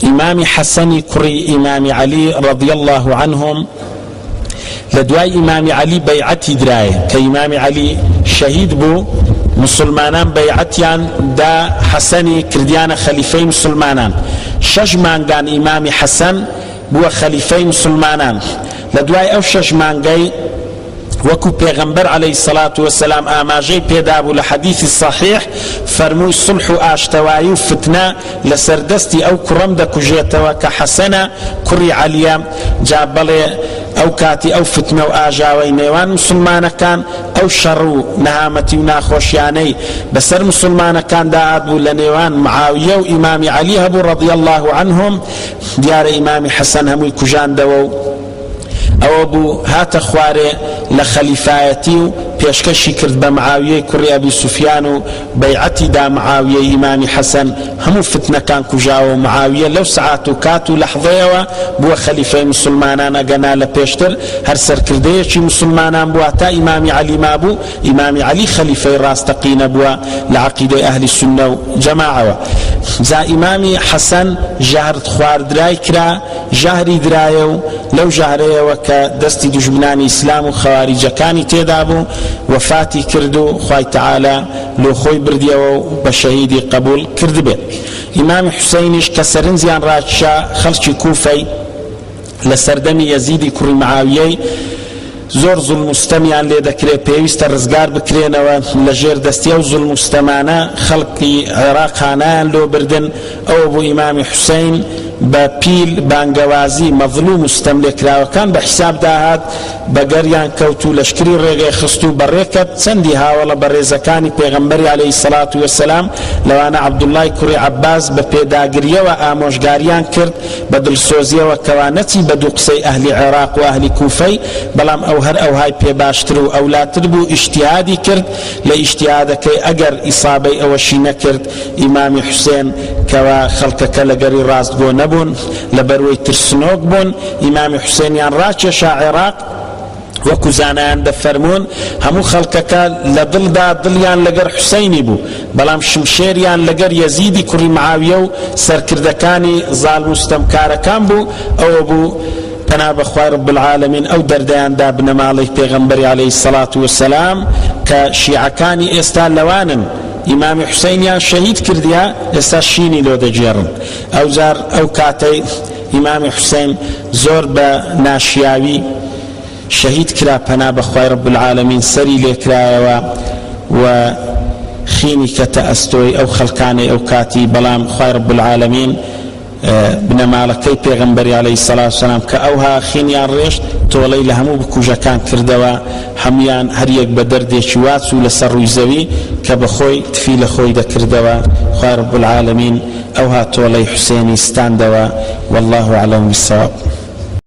إمام حسن كري إمام علي رضي الله عنهم لدواي إمام علي بيعتي دراية كإمام علي شهيد بو مسلمانان بيعتيان دا حسني كرديان خليفي مسلمانان شجمان كان إمام حسن بو خليفي مسلمانان لدواي أو شجمان جاي وكو پیغمبر عليه الصلاة والسلام آماجي پیدابو لحديث الصحيح فرموي صلح آشتواي وفتنة لسردستي أو كرم دا كجيتوا كحسنة كري عليا جابلي أو كاتي أو فتنة وآجاوي نيوان مسلمان كان أو شر نهامتي وناخوشياني بسر مسلمان كان دا عدبو لنيوان معاوية وإمام علي هبو رضي الله عنهم ديار إمام حسن همو كجان دو او بو هات خواري لخليفايتي پیشکشی کرد به معاویه کری ابی سفیان و بیعتی دا معاویه امام حسن همو فتنه کان کجاو معاویه لو ساعت و کات و لحظه و بو خلیفه مسلمانان اگنا لپیشتر هر سرکرده چی مسلمانان بو تا امام علی ما بو امام علی خلیفه راستقین بو لعقیده اهل السنه و جماعه زا امام حسن جهرت خوار درای کرا جهری درایو لو جهره وک دستی دجمنان اسلام و خوارج کانی تدابو وفاتي كردو خواهي تعالى لو خوي برديو بشهيدي قبول كرد به امام حسينش كسرن زيان راتشا خلشي كوفي لسردمي يزيدي كري معاوية زور ظلم مستمعان لي دكري بيوست الرزقار بكرينا لجير دستيو ظلم مستمعنا خلقي عراقانان لو بردن او ابو امام حسين بپیل بانگوازی مظلوم مستملک را وکان بحساب داهات بگریان کوتو لشکری ریغی خستو بریکت سندی هاولا بریزکانی پیغمبری علیه الصلاة والسلام لوانا عبدالله کری عباس بپیداگریه و آموشگاریان کرد بدلسوزیه و کوانتی بدوقسی اهل عراق و اهل کوفی بلام او هر او های پیباشتر و اولاتر بو اجتهادی کرد لاجتهادکی اگر اصابی اوشی نکرد امام حسین کوا خلقک لگری راست گو نبون لبروي ترسنوك بون امام حسينيان راتشا عراق وكو زانان دفرمون همو خلقك لدل دا دليان لقر حسيني بو بلام شمشيريان لقر يزيدي كري معاويو سركردكاني ظالم مستمكاركان بو او بو پناه بخوای رب العالمین او دردیان دا بنمالی پیغمبری علیه الصلاة والسلام که شیعکانی استا لوانن امام حسینیان شهید کردیا استا شینی لو دجیرن او زار او کاتی امام حسین زور با ناشیاوی شهید کرا پناه بخوای رب العالمین سری لیکرایا و خینی کتأستوی او خلقانی او کاتی بلام خوای رب العالمین بنمالكي پیغمبري عليه الصلاة والسلام كأوها خينيان ريشت تولي لهمو بكوجا كان كردوا هميان هريك بدردي شواتسو لسروي زوي كبخوي تفيل خوي دا كردوا خوي رب العالمين أوها تولي حسيني ستاندوا والله أعلم بالصواب.